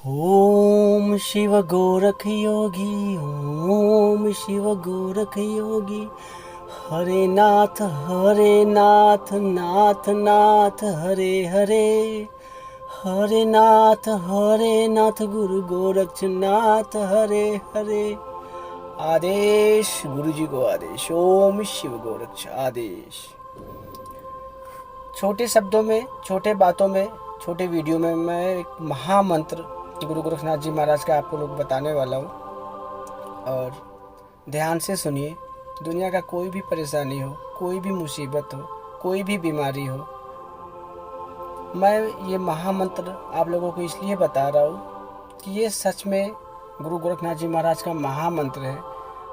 ओम शिव गोरख योगी, ओम शिव गोरख योगी। हरे नाथ नाथ नाथ हरे हरे। हरे नाथ गुरु गोरक्षनाथ हरे हरे। आदेश गुरु जी को आदेश। ओम शिव गोरक्ष आदेश। छोटे शब्दों में, छोटे बातों में, छोटे वीडियो में मैं एक महामंत्र गुरु गोरखनाथ जी महाराज का आपको लोग बताने वाला हूँ, और ध्यान से सुनिए। दुनिया का कोई भी परेशानी हो, कोई भी मुसीबत हो, कोई भी बीमारी हो, मैं ये महामंत्र आप लोगों को इसलिए बता रहा हूँ कि ये सच में गुरु गोरखनाथ जी महाराज का महामंत्र है।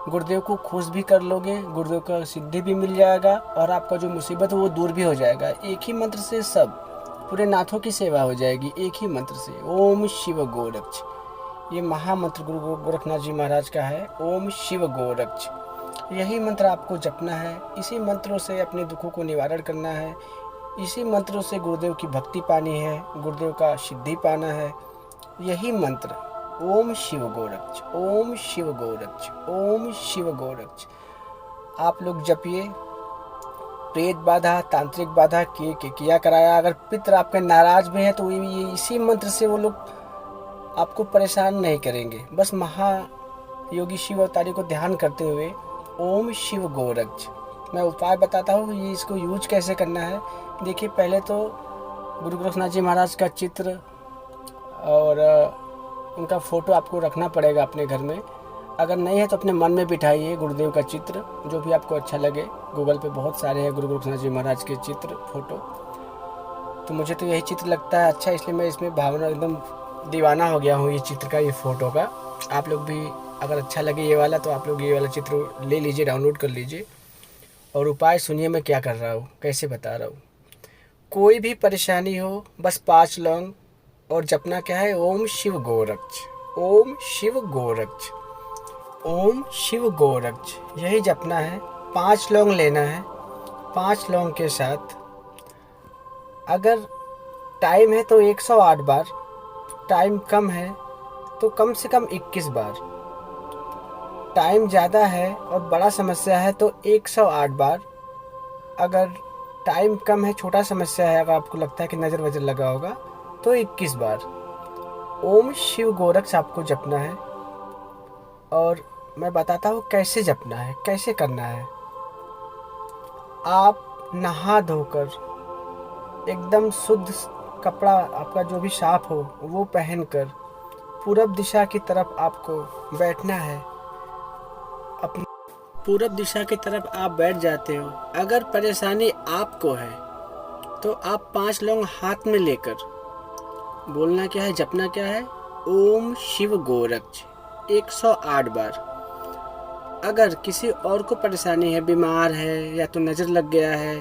गुरुदेव को खुश भी कर लोगे, गुरुदेव का सिद्धि भी मिल जाएगा, और आपका जो मुसीबत है वो दूर भी हो जाएगा। एक ही मंत्र से सब पूरे नाथों की सेवा हो जाएगी, एक ही मंत्र से। ओम शिव गोरक्ष, ये महामंत्र गुरु गोरखनाथ जी महाराज का है। ओम शिव गोरक्ष, यही मंत्र आपको जपना है। इसी मंत्रों से अपने दुखों को निवारण करना है। इसी मंत्रों से गुरुदेव की भक्ति पानी है, गुरुदेव का सिद्धि पाना है। यही मंत्र ओम शिव गोरक्ष, ओम शिव गोरक्ष, ओम शिव गोरक्ष आप लोग जपिए। प्रेत बाधा, तांत्रिक बाधा किया कराया, अगर पितर आपके नाराज भी हैं तो ये इसी मंत्र से वो लोग आपको परेशान नहीं करेंगे। बस महायोगी शिव अवतारी को ध्यान करते हुए ओम शिव गोरक्ष। मैं उपाय बताता हूँ, ये इसको यूज कैसे करना है। देखिए, पहले तो गुरु गोरखनाथ जी महाराज का चित्र और उनका फ़ोटो आपको रखना पड़ेगा अपने घर में। अगर नहीं है तो अपने मन में बिठाइए गुरुदेव का चित्र, जो भी आपको अच्छा लगे। गूगल पे बहुत सारे हैं गुरु गोरखनाथ जी महाराज के चित्र, फोटो। तो मुझे तो यही चित्र लगता है अच्छा, इसलिए मैं इसमें भावना एकदम दीवाना हो गया हूँ ये चित्र का, ये फ़ोटो का। आप लोग भी अगर अच्छा लगे ये वाला तो आप लोग ये वाला चित्र ले लीजिए, डाउनलोड कर लीजिए। और उपाय सुनिए मैं क्या कर रहा हूँ, कैसे बता रहा हूँ। कोई भी परेशानी हो, बस 5 लौंग, और जपना क्या है, ओम शिव गोरक्ष, ओम शिव गोरक्ष, ओम शिव गोरक्ष। यही जपना है। 5 लौंग लेना है। 5 लौंग के साथ अगर टाइम है तो 108 बार, टाइम कम है तो कम से कम 21 बार, टाइम ज़्यादा है और बड़ा समस्या है तो 108 बार, अगर टाइम कम है, छोटा समस्या है, अगर आपको लगता है कि नज़र वजर लगा होगा तो 21 बार ओम शिव गोरक्ष आपको जपना है। और मैं बताता हूँ कैसे जपना है, कैसे करना है। आप नहा धोकर एकदम शुद्ध कपड़ा आपका जो भी साफ हो वो पहनकर पूरब दिशा की तरफ आपको बैठना है। अपनी पूरब दिशा की तरफ आप बैठ जाते हो। अगर परेशानी आपको है तो आप 5 लौंग हाथ में लेकर बोलना क्या है, जपना क्या है, ओम शिव गोरक्ष 108 बार। अगर किसी और को परेशानी है, बीमार है, या तो नज़र लग गया है,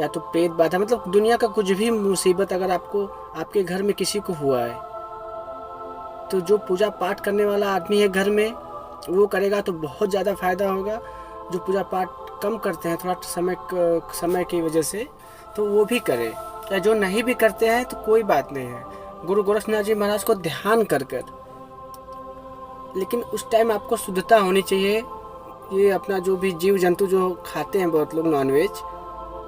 या तो पेट बाधा, मतलब दुनिया का कुछ भी मुसीबत अगर आपको, आपके घर में किसी को हुआ है, तो जो पूजा पाठ करने वाला आदमी है घर में वो करेगा तो बहुत ज़्यादा फायदा होगा। जो पूजा पाठ कम करते हैं थोड़ा समय की वजह से, तो वो भी करे, या जो नहीं भी करते हैं तो कोई बात नहीं है। गुरु गोरखनाथ जी महाराज को ध्यान कर लेकिन उस टाइम आपको शुद्धता होनी चाहिए। ये अपना जो भी जीव जंतु जो खाते हैं बहुत लोग, नॉनवेज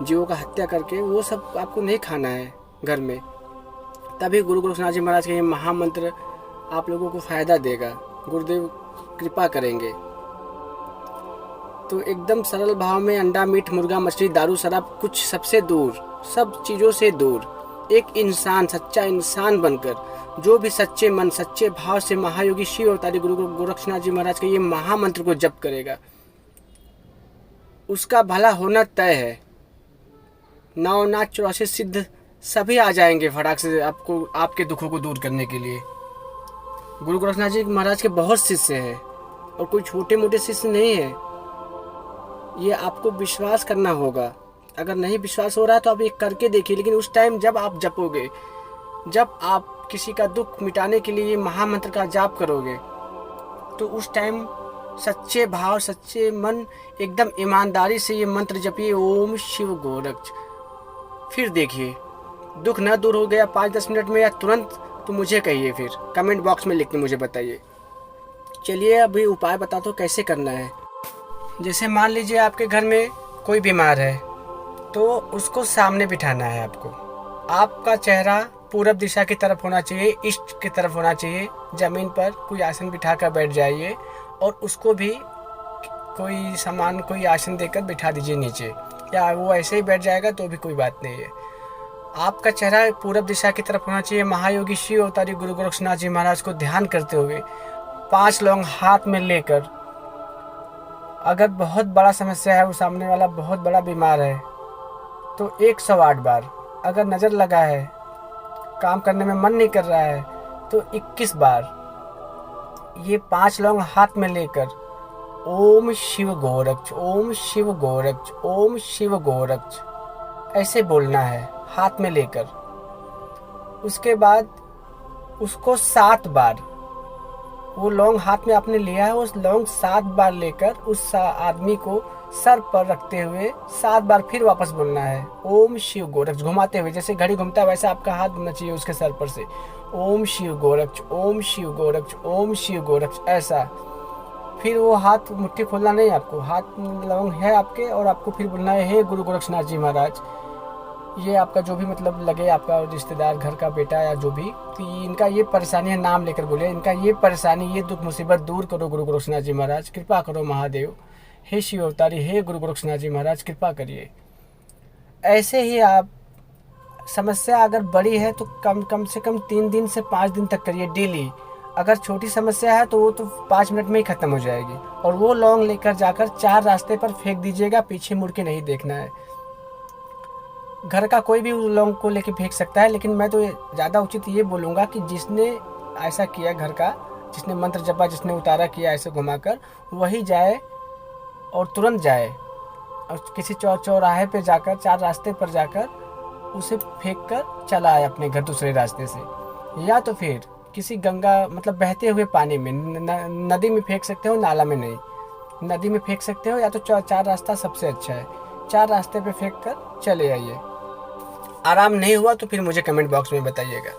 जीवों का हत्या करके, वो सब आपको नहीं खाना है घर में। तभी गुरु गोरखनाथ जी महाराज का ये महामंत्र आप लोगों को फ़ायदा देगा, गुरुदेव कृपा करेंगे। तो एकदम सरल भाव में अंडा, मीट, मुर्गा, मछली, दारू, शराब, कुछ सबसे दूर, सब चीज़ों से दूर एक इंसान, सच्चा इंसान बनकर, जो भी सच्चे मन, सच्चे भाव से महायोगी शिव अवतारी गुरु गोरखनाथ जी महाराज के ये महामंत्र को जप करेगा, उसका भला होना तय है। 9 नाच 84 सिद्ध सभी आ जाएंगे फटाक से आपको, आपके दुखों को दूर करने के लिए। गुरु गोरखनाथ जी महाराज के बहुत शिष्य हैं, और कोई छोटे मोटे शिष्य नहीं है। ये आपको विश्वास करना होगा। अगर नहीं विश्वास हो रहा है तो आप ये करके देखिए। लेकिन उस टाइम जब आप जपोगे, जब आप किसी का दुख मिटाने के लिए ये महामंत्र का जाप करोगे, तो उस टाइम सच्चे भाव, सच्चे मन, एकदम ईमानदारी से ये मंत्र जपिए, ओम शिव गोरक्ष। फिर देखिए, दुख न दूर हो गया 5-10 मिनट में, या तुरंत तो मुझे कहिए, फिर कमेंट बॉक्स में लिख के मुझे बताइए। चलिए अभी उपाय बताता हूँ कैसे करना है। जैसे मान लीजिए आपके घर में कोई बीमार है, तो उसको सामने बिठाना है आपको। आपका चेहरा पूरब दिशा की तरफ होना चाहिए, ईस्ट की तरफ होना चाहिए। ज़मीन पर कोई आसन बिठा कर बैठ जाइए और उसको भी कोई सामान, कोई आसन देकर बिठा दीजिए नीचे, या वो ऐसे ही बैठ जाएगा तो भी कोई बात नहीं है। आपका चेहरा पूरब दिशा की तरफ होना चाहिए। महायोगी शिव अवतारी गुरु गोरक्षनाथ जी महाराज को ध्यान करते हुए 5 लौंग हाथ में लेकर, अगर बहुत बड़ा समस्या है, वो सामने वाला बहुत बड़ा बीमार है, तो 108 बार। अगर नज़र लगा है, काम करने में मन नहीं कर रहा है, तो 21 बार ये 5 लौंग हाथ में लेकर ओम शिव गोरक्ष, ओम शिव गोरक्ष, ओम शिव गोरक्ष ऐसे बोलना है हाथ में लेकर। उसके बाद उसको 7 बार, वो लौंग हाथ में आपने लिया है, उस लौंग 7 बार लेकर उस आदमी को सर पर रखते हुए 7 बार फिर वापस बोलना है ओम शिव गोरक्ष, घुमाते हुए। जैसे घड़ी घूमता है वैसा आपका हाथ घूमना चाहिए उसके सर पर से। ओम शिव गोरक्ष, ओम शिव गोरक्ष, ओम शिव गोरक्ष ऐसा। फिर वो हाथ मुट्ठी खोलना नहीं, आपको हाथ लौंग है आपके, और आपको फिर बोलना है हे गुरु गोरक्षनाथ जी महाराज, ये आपका जो भी मतलब लगे, आपका रिश्तेदार, घर का बेटा या जो भी, तो इनका ये परेशानी है, नाम लेकर बोले, इनका ये परेशानी, ये दुख मुसीबत दूर करो गुरु गोरक्षनाथ जी महाराज, कृपा करो महादेव, हे शिव अवतारी, हे गुरु गोरक्षनाथ जी महाराज कृपा करिए। ऐसे ही आप, समस्या अगर बड़ी है तो कम से कम 3 दिन से 5 दिन तक करिए डेली। अगर छोटी समस्या है तो वो तो 5 मिनट में ही खत्म हो जाएगी। और वो लौंग लेकर जाकर 4 रास्ते पर फेंक दीजिएगा, पीछे मुड़ के नहीं देखना है। घर का कोई भी उस लौंग को लेके फेंक सकता है, लेकिन मैं तो ज़्यादा उचित ये बोलूँगा कि जिसने ऐसा किया, घर का जिसने मंत्र जपा, जिसने उतारा किया ऐसे घुमाकर, वही जाए और तुरंत जाए और किसी चौराहे पे जाकर, 4 रास्ते पर जाकर उसे फेंक कर चला आए अपने घर दूसरे रास्ते से। या तो फिर किसी गंगा, मतलब बहते हुए पानी में, नदी में फेंक सकते हो, नाला में नहीं, नदी में फेंक सकते हो, या तो 4 रास्ता सबसे अच्छा है। 4 रास्ते पे फेंक कर चले आइए। आराम नहीं हुआ तो फिर मुझे कमेंट बॉक्स में बताइएगा।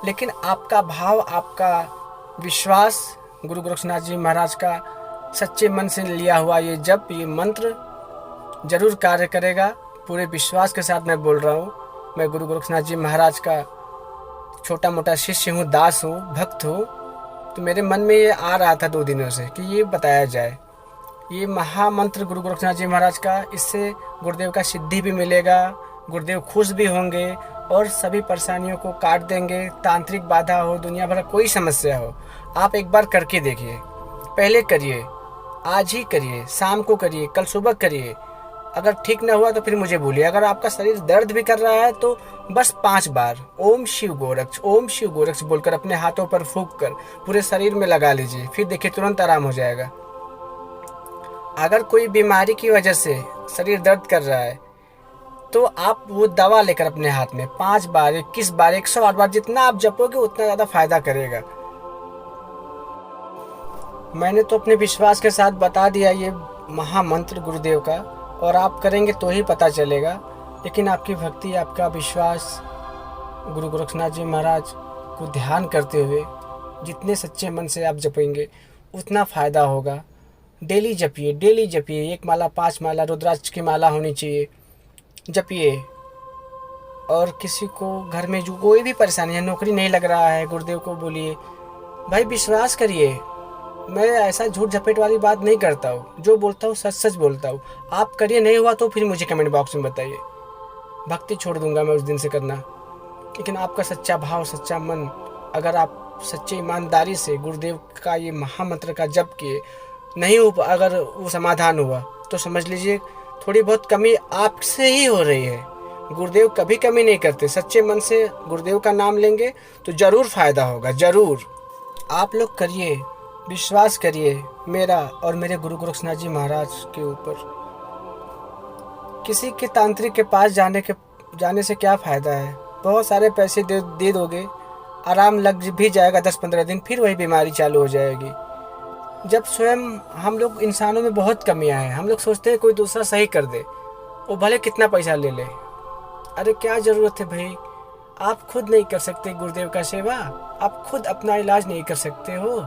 लेकिन आपका भाव, आपका विश्वास गुरु गोरक्षनाथ जी महाराज का सच्चे मन से लिया हुआ ये जप, ये मंत्र जरूर कार्य करेगा। पूरे विश्वास के साथ मैं बोल रहा हूँ। मैं गुरु गोरक्षनाथ जी महाराज का छोटा मोटा शिष्य हूँ, दास हूँ, भक्त हूँ। तो मेरे मन में ये आ रहा था 2 दिनों से कि ये बताया जाए, ये महामंत्र गुरु गोरक्षनाथ जी महाराज का। इससे गुरुदेव का सिद्धि भी मिलेगा, गुरुदेव खुश भी होंगे और सभी परेशानियों को काट देंगे। तांत्रिक बाधा हो, दुनिया भर कोई समस्या हो, आप एक बार करके देखिए। पहले करिए, आज ही करिए, शाम को करिए, कल सुबह करिए। अगर ठीक ना हुआ तो फिर मुझे बोलिए। अगर आपका शरीर दर्द भी कर रहा है तो बस 5 बार ओम शिव गोरक्ष, ओम शिव गोरक्ष बोलकर अपने हाथों पर फूंक कर पूरे शरीर में लगा लीजिए। फिर देखिए तुरंत आराम हो जाएगा। अगर कोई बीमारी की वजह से शरीर दर्द कर रहा है तो आप वो दवा लेकर अपने हाथ में 5 बार, 21 बार, 108 बार, जितना आप जपोगे उतना ज़्यादा फायदा करेगा। मैंने तो अपने विश्वास के साथ बता दिया ये महामंत्र गुरुदेव का, और आप करेंगे तो ही पता चलेगा। लेकिन आपकी भक्ति, आपका विश्वास गुरु गोरक्षनाथ जी महाराज को ध्यान करते हुए जितने सच्चे मन से आप जपेंगे उतना फ़ायदा होगा। Daily जपिए, daily जपिए। 1 माला, 5 माला रुद्राक्ष की माला होनी चाहिए, जपिए। और किसी को घर में जो कोई भी परेशानी है, नौकरी नहीं लग रहा है, गुरुदेव को बोलिए। भाई विश्वास करिए, मैं ऐसा झूठ झपेट वाली बात नहीं करता हूँ, जो बोलता हूँ सच सच बोलता हूँ। आप करिए, नहीं हुआ तो फिर मुझे कमेंट बॉक्स में बताइए। भक्ति छोड़ दूंगा मैं उस दिन से करना। लेकिन आपका सच्चा भाव, सच्चा मन, अगर आप सच्चे ईमानदारी से गुरुदेव का ये महामंत्र का जप किए, नहीं हो, अगर वो समाधान हुआ तो समझ लीजिए थोड़ी बहुत कमी आपसे ही हो रही है। गुरुदेव कभी कमी नहीं करते। सच्चे मन से गुरुदेव का नाम लेंगे तो ज़रूर फ़ायदा होगा, ज़रूर। आप लोग करिए, विश्वास करिए मेरा और मेरे गुरु गोरक्षनाथ जी महाराज के ऊपर। किसी के तांत्रिक के पास जाने से क्या फ़ायदा है? बहुत सारे पैसे दे दोगे, आराम लग भी जाएगा 10-15 दिन, फिर वही बीमारी चालू हो जाएगी। जब स्वयं हम लोग इंसानों में बहुत कमियां हैं, हम लोग सोचते हैं कोई दूसरा सही कर दे, वो भले कितना पैसा ले ले। अरे क्या ज़रूरत है भाई? आप खुद नहीं कर सकते गुरुदेव का सेवा, आप खुद अपना इलाज नहीं कर सकते हो।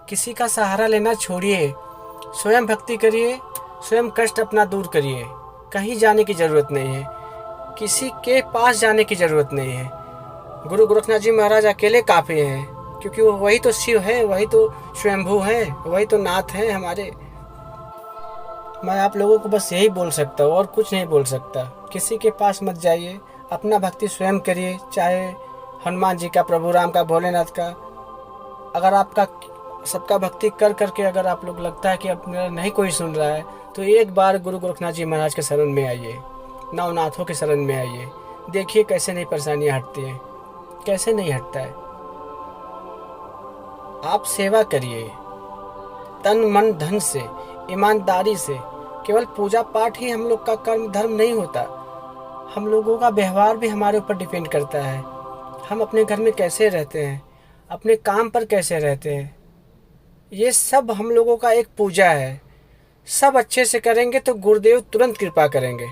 किसी का सहारा लेना छोड़िए, स्वयं भक्ति करिए, स्वयं कष्ट अपना दूर करिए। कहीं जाने की ज़रूरत नहीं है, किसी के पास जाने की ज़रूरत नहीं है। गुरु गोरखनाथ जी महाराज अकेले काफ़ी हैं, क्योंकि वो वही तो शिव है, वही तो स्वयंभू हैं, वही तो नाथ हैं हमारे। मैं आप लोगों को बस यही बोल सकता हूँ और कुछ नहीं बोल सकता। किसी के पास मत जाइए, अपना भक्ति स्वयं करिए, चाहे हनुमान जी का, प्रभु राम का, भोलेनाथ का। अगर आपका सबका भक्ति कर करके अगर आप लोग लगता है कि अब मेरा नहीं कोई सुन रहा है, तो एक बार गुरु गोरखनाथ जी महाराज के शरण में आइए, नवनाथों के शरण में आइए। देखिए कैसे नहीं परेशानियाँ हटती हैं, कैसे नहीं हटता है। आप सेवा करिए तन मन धन से, ईमानदारी से। केवल पूजा पाठ ही हम लोग का कर्म धर्म नहीं होता, हम लोगों का व्यवहार भी हमारे ऊपर डिपेंड करता है। हम अपने घर में कैसे रहते हैं, अपने काम पर कैसे रहते हैं, ये सब हम लोगों का एक पूजा है। सब अच्छे से करेंगे तो गुरुदेव तुरंत कृपा करेंगे,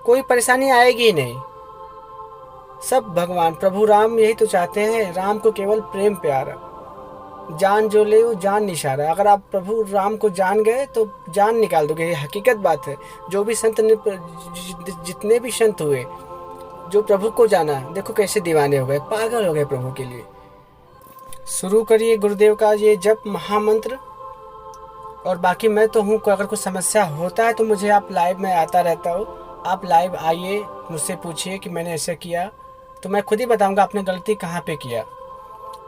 कोई परेशानी आएगी ही नहीं। सब भगवान प्रभु राम यही तो चाहते हैं, राम को केवल प्रेम प्यारा, जान जो ले वो जान निशारा। अगर आप प्रभु राम को जान गए तो जान निकाल दोगे, ये हकीकत बात है। जो भी संत ने, जितने भी संत हुए जो प्रभु को जाना, देखो कैसे दीवाने हो गए, पागल हो गए प्रभु के लिए। शुरू करिए गुरुदेव का ये जप महामंत्र। और बाकी मैं तो हूँ, अगर कुछ समस्या होता है तो मुझे आप लाइव में आता रहता हूँ, आप लाइव आइए, मुझसे पूछिए कि मैंने ऐसा किया, तो मैं खुद ही बताऊँगा आपने गलती कहाँ पे किया।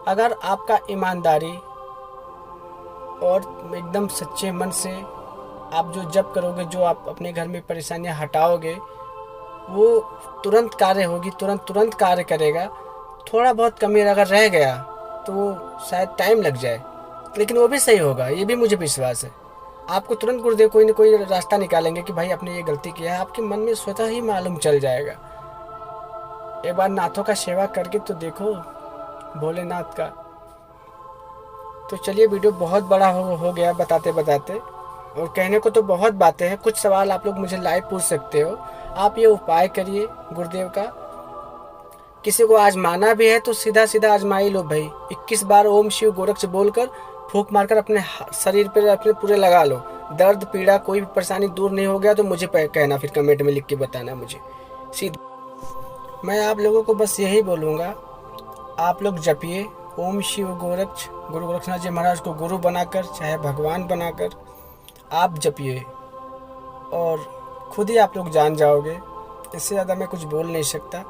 अगर आपका ईमानदारी और एकदम सच्चे मन से आप जो जप करोगे, जो आप अपने घर में परेशानियां हटाओगे, वो तुरंत कार्य होगी, तुरंत कार्य करेगा। थोड़ा बहुत कमी अगर रह गया तो वो शायद टाइम लग जाए, लेकिन वो भी सही होगा, ये भी मुझे विश्वास है। आपको तुरंत गुरुदेव कोई न कोई रास्ता निकालेंगे कि भाई आपने ये गलती किया है, आपके मन में स्वतः ही मालूम चल जाएगा। एक बार नाथों का सेवा करके तो देखो, भोलेनाथ का। तो चलिए, वीडियो बहुत बड़ा हो गया बताते बताते, और कहने को तो बहुत बातें हैं। कुछ सवाल आप लोग मुझे लाइव पूछ सकते हो। आप ये उपाय करिए गुरुदेव का। किसी को आजमाना भी है तो सीधा सीधा आजमा ही लो भाई। 21 बार ओम शिव गोरक्ष बोलकर फूंक मारकर अपने शरीर पर अपने पूरे लगा लो। दर्द पीड़ा कोई भी परेशानी दूर नहीं हो गया तो मुझे कहना, फिर कमेंट में लिख के बताना मुझे सीधा। मैं आप लोगों को बस यही बोलूँगा, आप लोग जपिए ओम शिव गोरक्ष। गुरु गोरखनाथ जी महाराज को गुरु बनाकर, चाहे भगवान बनाकर आप जपिए, और खुद ही आप लोग जान जाओगे। इससे ज़्यादा मैं कुछ बोल नहीं सकता।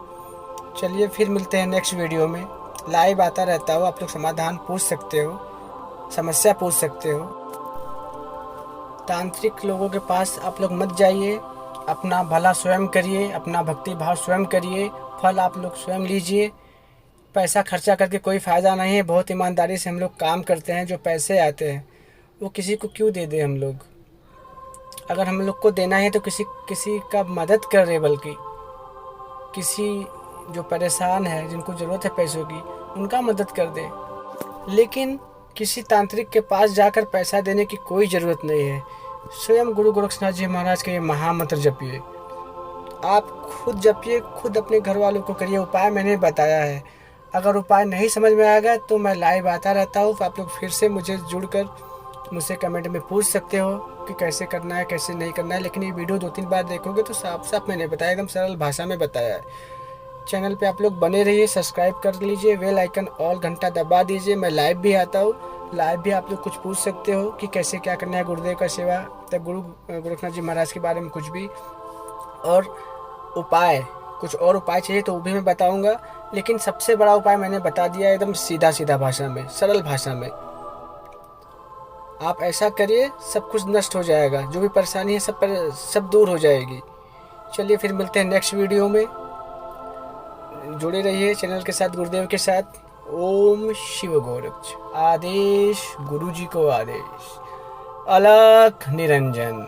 चलिए, फिर मिलते हैं नेक्स्ट वीडियो में। लाइव आता रहता हो, आप लोग समाधान पूछ सकते हो, समस्या पूछ सकते हो। तांत्रिक लोगों के पास आप लोग मत जाइए, अपना भला स्वयं करिए, अपना भक्ति भाव स्वयं करिए, फल आप लोग स्वयं लीजिए। पैसा खर्चा करके कोई फ़ायदा नहीं है। बहुत ईमानदारी से हम लोग काम करते हैं, जो पैसे आते हैं वो किसी को क्यों दे दें हम लोग। अगर हम लोग को देना है तो किसी का मदद कर रहे, बल्कि किसी जो परेशान है, जिनको ज़रूरत है पैसों की, उनका मदद कर दे। लेकिन किसी तांत्रिक के पास जाकर पैसा देने की कोई ज़रूरत नहीं है। स्वयं गुरु गोरखनाथ जी महाराज के ये महामंत्र जपिए, आप खुद जपिए, खुद अपने घर वालों को करिए। उपाय मैंने बताया है। अगर उपाय नहीं समझ में आएगा तो मैं लाइव आता रहता हूँ, आप लोग फिर से मुझे जुड़कर मुझसे कमेंट में पूछ सकते हो कि कैसे करना है, कैसे नहीं करना है। लेकिन ये वीडियो 2-3 बार देखोगे तो साफ साफ मैंने बताया, एकदम सरल भाषा में बताया है। चैनल पे आप लोग बने रहिए, सब्सक्राइब कर लीजिए, बेल आइकन ऑल घंटा दबा दीजिए। मैं लाइव भी आता हूँ, लाइव भी आप लोग कुछ पूछ सकते हो कि कैसे क्या करना है गुरुदेव का सेवा, तब गुरु गोरखनाथ जी महाराज के बारे में कुछ भी, और उपाय, कुछ और उपाय चाहिए तो वो भी मैं बताऊँगा। लेकिन सबसे बड़ा उपाय मैंने बता दिया, एकदम सीधा भाषा में, सरल भाषा में। आप ऐसा करिए, सब कुछ नष्ट हो जाएगा, जो भी परेशानी है सब दूर हो जाएगी। चलिए, फिर मिलते हैं नेक्स्ट वीडियो में। जुड़े रहिए चैनल के साथ, गुरुदेव के साथ। ओम शिव गोरक्ष। आदेश गुरु जी को आदेश, अलख निरंजन।